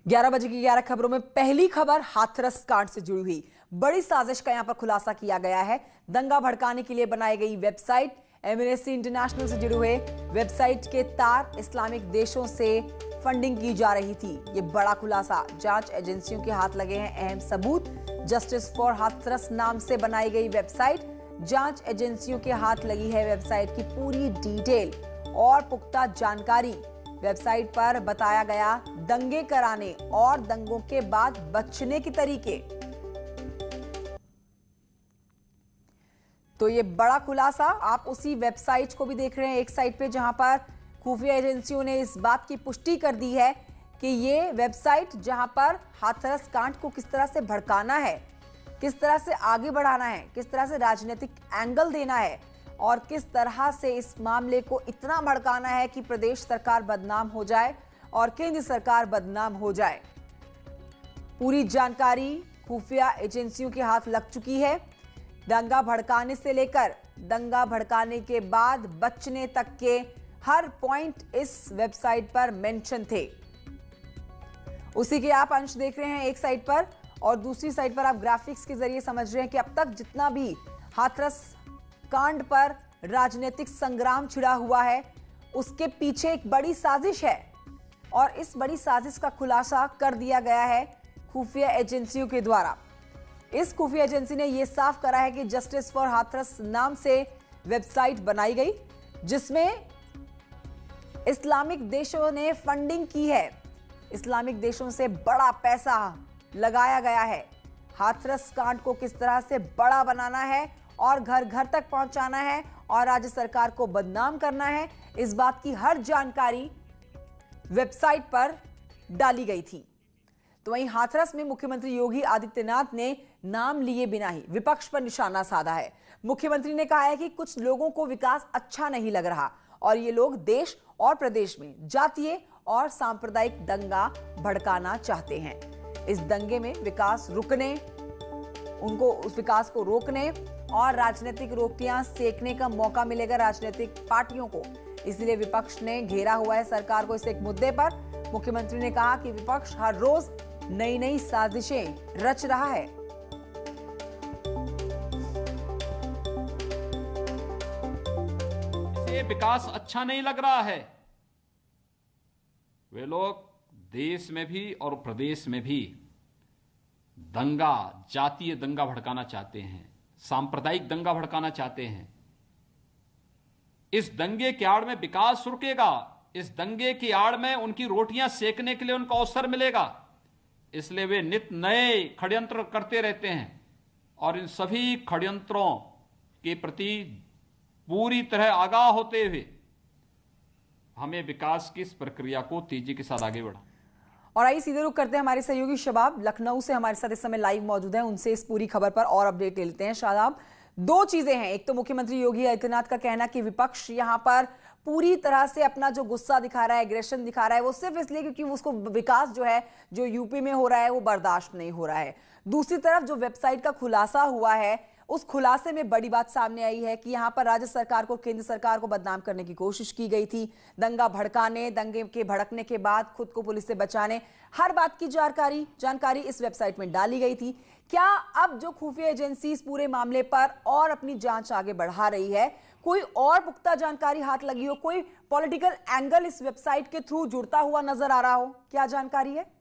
11 बजे की 11 खबरों में पहली खबर हाथरस कांड से जुड़ी हुई बड़ी साजिश का यहां पर खुलासा किया गया है। दंगा भड़काने के लिए बनाई गई वेबसाइट एमनेस्टी इंटरनेशनल से जुड़े हुए वेबसाइट के तार इस्लामिक देशों से फंडिंग की जा रही थी। ये बड़ा खुलासा, जांच एजेंसियों के हाथ लगे हैं अहम सबूत। जस्टिस फॉर हाथरस नाम से बनाई गई वेबसाइट, जांच एजेंसियों के हाथ लगी है वेबसाइट की पूरी डिटेल और पुख्ता जानकारी। वेबसाइट पर बताया गया दंगे कराने और दंगों के बाद बचने के तरीके। तो ये बड़ा खुलासा आप उसी वेबसाइट को भी देख रहे हैं, एक साइट पे जहां पर खुफिया एजेंसियों ने इस बात की पुष्टि कर दी है कि ये वेबसाइट जहां पर हाथरस कांड को किस तरह से भड़काना है, किस तरह से आगे बढ़ाना है, किस तरह से राजनीतिक एंगल देना है और किस तरह से इस मामले को इतना भड़काना है कि प्रदेश सरकार बदनाम हो जाए और केंद्र सरकार बदनाम हो जाए। पूरी जानकारी खुफिया एजेंसियों के हाथ लग चुकी है। दंगा भड़काने से लेकर दंगा भड़काने के बाद बचने तक के हर पॉइंट इस वेबसाइट पर मेंशन थे। उसी के आप अंश देख रहे हैं एक साइट पर, और दूसरी साइट पर आप ग्राफिक्स के जरिए समझ रहे हैं कि अब तक जितना भी हाथरस कांड पर राजनीतिक संग्राम छिड़ा हुआ है उसके पीछे एक बड़ी साजिश है और इस बड़ी साजिश का खुलासा कर दिया गया है खुफिया एजेंसियों के द्वारा। इस खुफिया एजेंसी ने यह साफ करा है कि जस्टिस फॉर हाथरस नाम से वेबसाइट बनाई गई जिसमें इस्लामिक देशों ने फंडिंग की है। इस्लामिक देशों से बड़ा पैसा लगाया गया है। हाथरस कांड को किस तरह से बड़ा बनाना है और घर घर तक पहुंचाना है और राज्य सरकार को बदनाम करना है, इस बात की हर जानकारी वेबसाइट पर डाली गई थी। तो वहीं हाथरस में मुख्यमंत्री योगी आदित्यनाथ ने नाम लिए बिना ही विपक्ष पर निशाना साधा है। मुख्यमंत्री ने कहा है कि कुछ लोगों को विकास अच्छा नहीं लग रहा और ये लोग देश और प्रदेश में जातीय और सांप्रदायिक दंगा भड़काना चाहते हैं। इस दंगे में विकास रुकने, उनको उस विकास को रोकने और राजनीतिक रोटियां सेकने का मौका मिलेगा राजनीतिक पार्टियों को। इसलिए विपक्ष ने घेरा हुआ है सरकार को इस एक मुद्दे पर। मुख्यमंत्री ने कहा कि विपक्ष हर रोज नई नई साजिशें रच रहा है। इसे विकास अच्छा नहीं लग रहा है। वे लोग देश में भी और प्रदेश में भी दंगा, जातीय दंगा भड़काना चाहते हैं, सांप्रदायिक दंगा भड़काना चाहते हैं। इस दंगे की आड़ में विकास रुकेगा, इस दंगे की आड़ में उनकी रोटियां सेकने के लिए उनको अवसर मिलेगा। इसलिए वे नित्य नए षड्यंत्र करते रहते हैं और इन सभी षड्यंत्रों के प्रति पूरी तरह आगाह होते हुए हमें विकास की इस प्रक्रिया को तेजी के साथ आगे बढ़ाना। और आइए सीधे रुख करते हैं हमारे सहयोगी शबाब लखनऊ से हमारे साथ इस समय लाइव मौजूद हैं, उनसे इस पूरी खबर पर और अपडेट ले लेते हैं। शादाब, दो चीजें हैं, एक तो मुख्यमंत्री योगी आदित्यनाथ का कहना कि विपक्ष यहां पर पूरी तरह से अपना जो गुस्सा दिखा रहा है, एग्रेशन दिखा रहा है, वो सिर्फ इसलिए क्योंकि उसको विकास जो है जो यूपी में हो रहा है वो बर्दाश्त नहीं हो रहा है। दूसरी तरफ जो वेबसाइट का खुलासा हुआ है उस खुलासे में बड़ी बात सामने आई है कि यहां पर राज्य सरकार को, केंद्र सरकार को बदनाम करने की कोशिश की गई थी। दंगा भड़काने, दंगे के भड़कने के बाद खुद को पुलिस से बचाने, हर बात की जानकारी इस वेबसाइट में डाली गई थी। क्या अब जो खुफिया एजेंसी इस पूरे मामले पर और अपनी जांच आगे बढ़ा रही है, कोई और पुख्ता जानकारी हाथ लगी हो, कोई पॉलिटिकल एंगल इस वेबसाइट के थ्रू जुड़ता हुआ नजर आ रहा हो, क्या जानकारी है?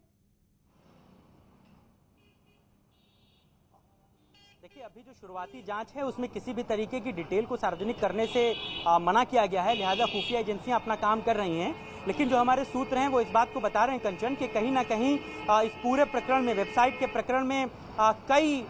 देखिए, अभी जो शुरुआती जांच है उसमें किसी भी तरीके की डिटेल को सार्वजनिक करने से मना किया गया है, लिहाजा खुफिया एजेंसियां अपना काम कर रही हैं। लेकिन जो हमारे सूत्र हैं वो इस बात को बता रहे हैं कंचन कि कहीं ना कहीं इस पूरे प्रकरण में, वेबसाइट के प्रकरण में कई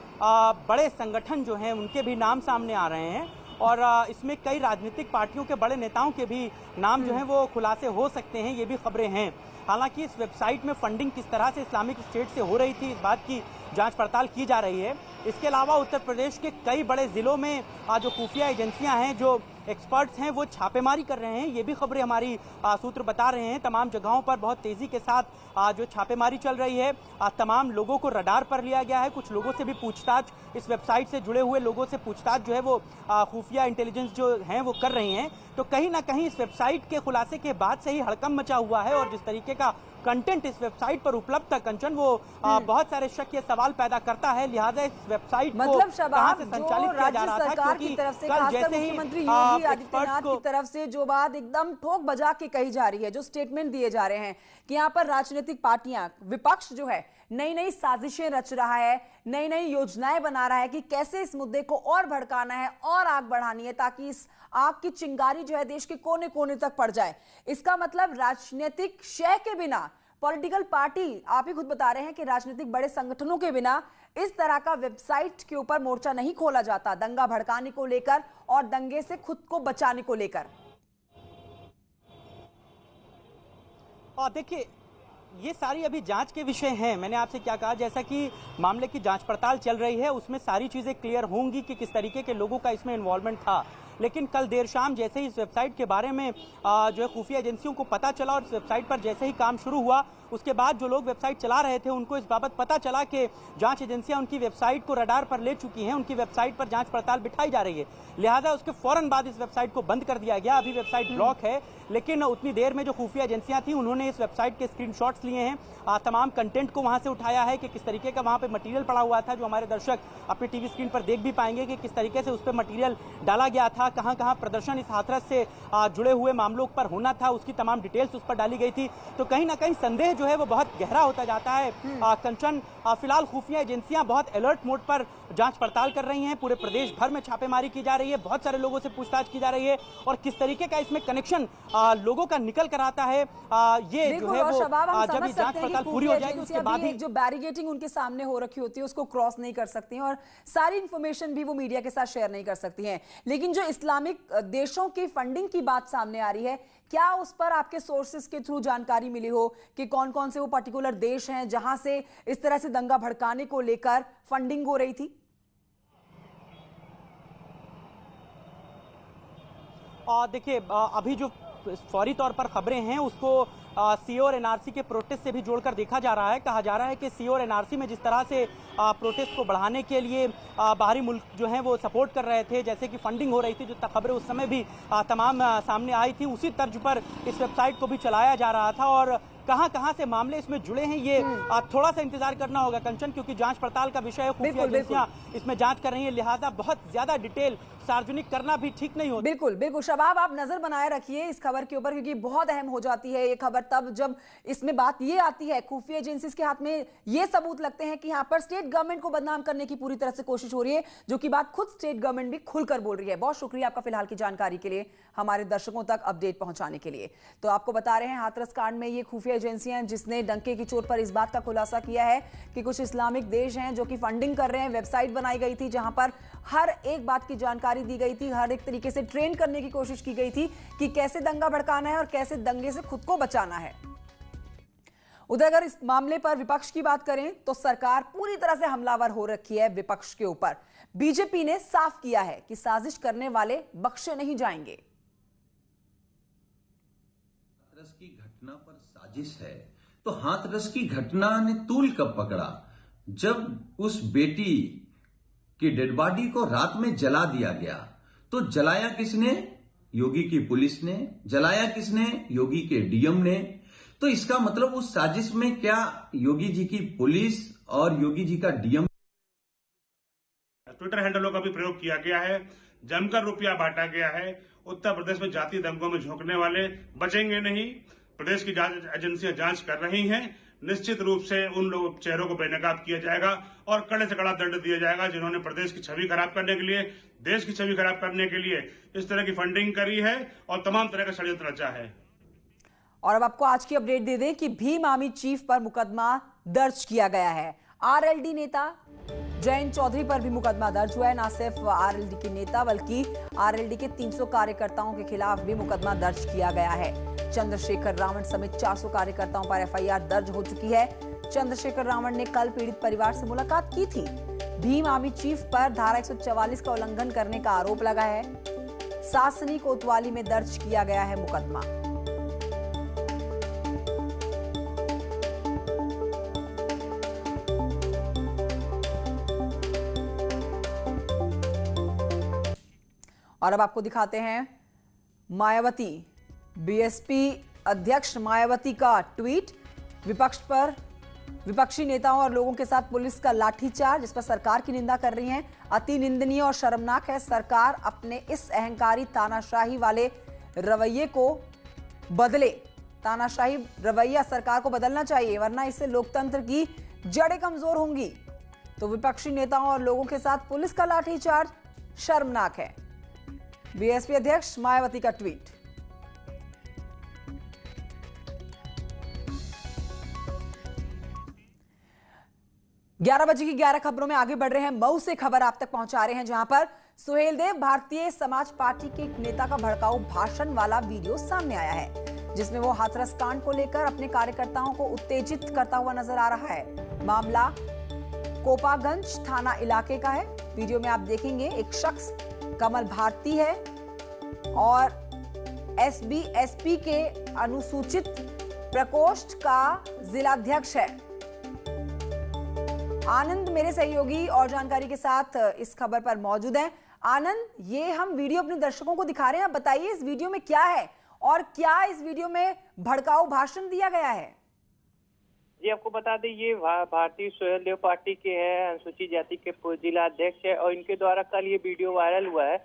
बड़े संगठन जो हैं उनके भी नाम सामने आ रहे हैं और इसमें कई राजनीतिक पार्टियों के बड़े नेताओं के भी नाम जो हैं वो खुलासे हो सकते हैं, ये भी खबरें हैं। हालांकि इस वेबसाइट में फंडिंग किस तरह से इस्लामिक स्टेट से हो रही थी, इस बात की जांच पड़ताल की जा रही है। इसके अलावा उत्तर प्रदेश के कई बड़े जिलों में जो खुफिया एजेंसियां हैं, जो एक्सपर्ट्स हैं, वो छापेमारी कर रहे हैं, ये भी खबरें हमारी सूत्र बता रहे हैं। तमाम जगहों पर बहुत तेजी के साथ जो छापेमारी चल रही है, तमाम लोगों को रडार पर लिया गया है। कुछ लोगों से भी पूछताछ, इस वेबसाइट से जुड़े हुए लोगों से पूछताछ जो है वो खुफिया इंटेलिजेंस जो हैं वो कर रही हैं। तो कहीं ना कहीं इस वेबसाइट के खुलासे के बाद से ही हड़कंप मचा हुआ है और जिस तरीके का कंटेंट इस वेबसाइट पर उपलब्ध था कंचन, वो बहुत सारे शक या सवाल पैदा करता है। लिहाजा इस वेबसाइट मतलब को कहां शबाब से जो संचालित किया जा राज्य रहा था, सरकार क्योंकि की तरफ से कल खासकर जैसे ही मुख्यमंत्री योगी आदित्यनाथ एक्सपर्ट की तरफ से जो बात एकदम ठोक बजा के कही जा रही है, जो स्टेटमेंट दिए जा रहे हैं कि यहाँ पर राजनीतिक पार्टियां, विपक्ष जो है नई नई साजिशें रच रहा है, नई नई योजनाएं बना रहा है कि कैसे इस मुद्दे को और भड़काना है और आग बढ़ानी है ताकि इस आग की चिंगारी जो है देश के कोने कोने तक पड़ जाए। इसका मतलब राजनीतिक शय के बिना, पॉलिटिकल पार्टी, आप ही खुद बता रहे हैं कि राजनीतिक बड़े संगठनों के बिना इस तरह का वेबसाइट के ऊपर मोर्चा नहीं खोला जाता, दंगा भड़काने को लेकर और दंगे से खुद को बचाने को लेकर। और देखिए, ये सारी अभी जांच के विषय हैं। मैंने आपसे क्या कहा, जैसा कि मामले की जांच पड़ताल चल रही है, उसमें सारी चीजें क्लियर होंगी कि किस तरीके के लोगों का इसमें इन्वॉल्वमेंट था। लेकिन कल देर शाम जैसे ही इस वेबसाइट के बारे में जो है खुफिया एजेंसियों को पता चला और इस वेबसाइट पर जैसे ही काम शुरू हुआ, उसके बाद जो लोग वेबसाइट चला रहे थे उनको इस बाबत पता चला कि जांच एजेंसियां उनकी वेबसाइट को रडार पर ले चुकी हैं, उनकी वेबसाइट पर जांच पड़ताल बिठाई जा रही है। लिहाजा उसके फौरन बाद इस वेबसाइट को बंद कर दिया गया। अभी वेबसाइट ब्लॉक है, लेकिन उतनी देर में जो खुफिया एजेंसियां थी उन्होंने इस वेबसाइट के स्क्रीनशॉट्स लिए हैं, तमाम कंटेंट को वहां से उठाया है कि किस तरीके का वहां पे मटेरियल पड़ा हुआ था, जो हमारे दर्शक अपने टीवी स्क्रीन पर देख भी पाएंगे कि किस तरीके से उस पर मटेरियल डाला गया था, कहां कहां प्रदर्शन इस हाथरस से जुड़े हुए मामलों पर होना था, उसकी तमाम डिटेल्स उस पर डाली गई थी। तो कहीं ना कहीं संदेह जो है वो बहुत गहरा होता जाता है। कंचन, फिलहाल खुफिया एजेंसियां बहुत अलर्ट मोड पर जांच पड़ताल कर रही हैं, पूरे प्रदेश भर में छापेमारी की जा रही है, बहुत सारे लोगों से पूछताछ की जा रही है और किस तरीके का इसमें कनेक्शन लोगों का निकल कर आता है, ये जो है वो जब ये जांच पड़ताल पूरी हो जाएगी उसके बाद ही जो बैरिगेटिंग उनके सामने हो रखी होती है उसको क्रॉस नहीं कर सकती हैं और सारी इंफॉर्मेशन भी वो मीडिया के साथ शेयर नहीं कर सकती हैं। लेकिन जो इस्लामिक देशों की फंडिंग की बात सामने आ रही है, क्या उस पर आपके सोर्सेस के थ्रू जानकारी मिली हो कि कौन कौन से वो पर्टिकुलर देश हैं जहां से इस तरह से दंगा भड़काने को लेकर फंडिंग हो रही थी? देखिए, अभी जो फौरी तौर पर खबरें हैं उसको सीओ और एनआरसी के प्रोटेस्ट से भी जोड़कर देखा जा रहा है। कहा जा रहा है कि सीओ और एनआरसी में जिस तरह से प्रोटेस्ट को बढ़ाने के लिए बाहरी मुल्क जो हैं वो सपोर्ट कर रहे थे, जैसे कि फंडिंग हो रही थी, जो खबरें उस समय भी तमाम सामने आई थी, उसी तर्ज पर इस वेबसाइट को भी चलाया जा रहा था। और कहां से मामले इसमें जुड़े हैं ये थोड़ा सा इंतजार करना होगा कंचन, क्योंकि जांच पड़ताल का विषय है, खुफिया एजेंसियां इसमें जांच कर रही हैं, लिहाजा बहुत ज्यादा डिटेल सार्वजनिक करना भी ठीक नहीं होता। बिल्कुल बिल्कुल शबाब, आप नजर बनाए रखिए इस खबर के ऊपर, क्योंकि बहुत अहम हो जाती है ये खबर तब जब इसमें बात ये आती है खुफिया एजेंसीज के हाथ में ये सबूत लगते हैं कि यहाँ पर स्टेट गवर्नमेंट को बदनाम करने की पूरी तरह से कोशिश हो रही है, जो कि बात खुद स्टेट गवर्नमेंट भी खुलकर बोल रही है। बहुत शुक्रिया आपका फिलहाल की जानकारी के लिए, हमारे दर्शकों तक अपडेट पहुंचाने के लिए। तो आपको बता रहे हैं हाथरस कांड में ये खुफिया एजेंसियां जिसने डंके की चोट पर इस बात का खुलासा किया है कि कुछ इस्लामिक देश हैं जो कि फंडिंग कर रहे हैं। वेबसाइट बनाई गई थी जहां पर हर एक बात की जानकारी दी गई थी, हर एक तरीके से ट्रेन करने की कोशिश की गई थी कि कैसे दंगा भड़काना है और कैसे दंगे से खुद को बचाना है। उधर अगर इस मामले पर विपक्ष की बात करें तो सरकार पूरी तरह से हमलावर हो रखी है विपक्ष के ऊपर। बीजेपी ने साफ किया है कि साजिश करने वाले बख्शे नहीं जाएंगे। हाथरस की घटना पर साजिश है तो हाथरस की घटना ने तूल कब पकड़ा? जब उस बेटी की डेड बॉडी को रात में जला दिया गया, तो जलाया किसने? योगी की पुलिस ने। जलाया किसने? योगी के डीएम ने। तो इसका मतलब उस साजिश में क्या योगी जी की पुलिस और योगी जी का डीएम? ट्विटर हैंडलों का भी प्रयोग किया गया है, जमकर रुपया बांटा गया है। उत्तर प्रदेश में जातीय दंगों में झोंकने वाले बचेंगे नहीं। प्रदेश की जांच एजेंसियां जांच कर रही हैं। निश्चित रूप से उन लोग चेहरों को बेनकाब किया जाएगा और कड़े से कड़ा दंड दिया जाएगा जिन्होंने प्रदेश की छवि खराब करने के लिए, देश की छवि खराब करने के लिए इस तरह की फंडिंग करी है और तमाम तरह का षड्यंत्र रचा है। और अब आपको आज की अपडेट दे दें कि भीम आर्मी चीफ पर मुकदमा दर्ज किया गया है। आरएलडी नेता जयंत चौधरी पर भी मुकदमा दर्ज हुआ है। न सिर्फ आरएलडी के नेता बल्कि आरएलडी के 300 कार्यकर्ताओं के खिलाफ भी मुकदमा दर्ज किया गया है। चंद्रशेखर रावण समेत 400 कार्यकर्ताओं पर एफआईआर दर्ज हो चुकी है। चंद्रशेखर रावण ने कल पीड़ित परिवार से मुलाकात की थी। भीम आर्मी चीफ पर धारा 144 का उल्लंघन करने का आरोप लगा है। सासनी कोतवाली में दर्ज किया गया है मुकदमा। और अब आपको दिखाते हैं मायावती, बीएसपी अध्यक्ष मायावती का ट्वीट। विपक्षी नेताओं और लोगों के साथ पुलिस का लाठीचार्ज, जिस पर सरकार की निंदा कर रही हैं। अति निंदनीय और शर्मनाक है। सरकार अपने इस अहंकारी तानाशाही वाले रवैये को बदले। तानाशाही रवैया सरकार को बदलना चाहिए, वरना इससे लोकतंत्र की जड़ें कमजोर होंगी। तो विपक्षी नेताओं और लोगों के साथ पुलिस का लाठीचार्ज शर्मनाक है। बीएसपी अध्यक्ष मायावती का ट्वीट। ग्यारह बजे की 11 खबरों में आगे बढ़ रहे हैं। मऊ से खबर आप तक पहुंचा रहे हैं, जहां पर सुहेलदेव भारतीय समाज पार्टी के एक नेता का भड़काऊ भाषण वाला वीडियो सामने आया है, जिसमें वो हाथरस कांड को लेकर अपने कार्यकर्ताओं को उत्तेजित करता हुआ नजर आ रहा है। मामला कोपागंज थाना इलाके का है। वीडियो में आप देखेंगे एक शख्स कमल भारती है और एसबी के अनुसूचित प्रकोष्ठ का जिलाध्यक्ष है। आनंद मेरे सहयोगी और जानकारी के साथ इस खबर पर मौजूद हैं। आनंद, ये हम वीडियो अपने दर्शकों को दिखा रहे हैं, बताइए इस वीडियो में क्या है और क्या इस वीडियो में भड़काऊ भाषण दिया गया है? जी, आपको बता दें, ये भारतीय सुहेलदेव पार्टी के हैं, अनुसूचित जाति के जिला अध्यक्ष है और इनके द्वारा कल ये वीडियो वायरल हुआ है।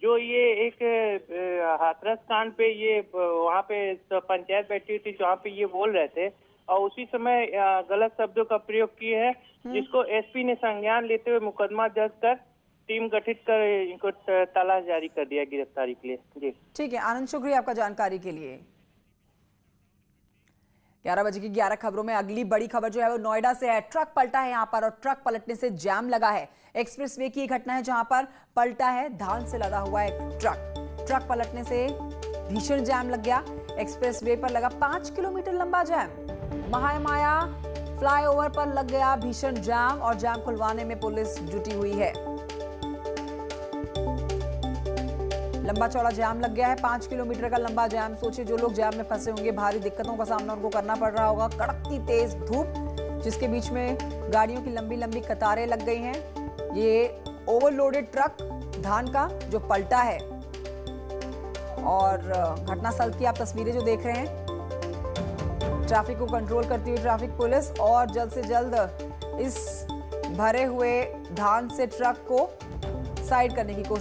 जो ये एक हाथरस कांड पे ये वहाँ पे पंचायत बैठी थी, जहाँ पे ये बोल रहे थे और उसी समय गलत शब्दों का प्रयोग किए हैं, जिसको एसपी ने संज्ञान लेते हुए मुकदमा दर्ज कर टीम गठित कर इनको तलाश जारी कर दिया गिरफ्तारी के लिए। जी ठीक है आनंद, शुक्रिया आपका जानकारी के लिए। 11 बजे की 11 खबरों में अगली बड़ी खबर जो है वो नोएडा से है। ट्रक पलटा है यहाँ पर और ट्रक पलटने से जाम लगा है। एक्सप्रेसवे की घटना है जहां पर पलटा है धान से लदा हुआ एक ट्रक पलटने से भीषण जाम लग गया। एक्सप्रेसवे पर लगा 5 किलोमीटर लंबा जाम। महामाया फ्लाईओवर पर लग गया भीषण जाम और जाम खुलवाने में पुलिस जुटी हुई है। लंबा चौड़ा जाम लग गया है, 5 किलोमीटर का लंबा जाम। सोचिए जो लोग जाम में फंसे होंगे, भारी दिक्कतों का सामना उनको करना पड़ रहा होगा। कड़कती तेज धूप, जिसके बीच में गाड़ियों की लंबी लंबी कतारें लग गई हैं। ये ओवरलोडेड ट्रक धान का जो पलटा है और घटनास्थल की आप तस्वीरें जो देख रहे हैं। ट्रैफिक को कंट्रोल करती हुई ट्रैफिक पुलिस और जल्द से जल्द इस भरे हुए धान से ट्रक को साइड करने की कोशिश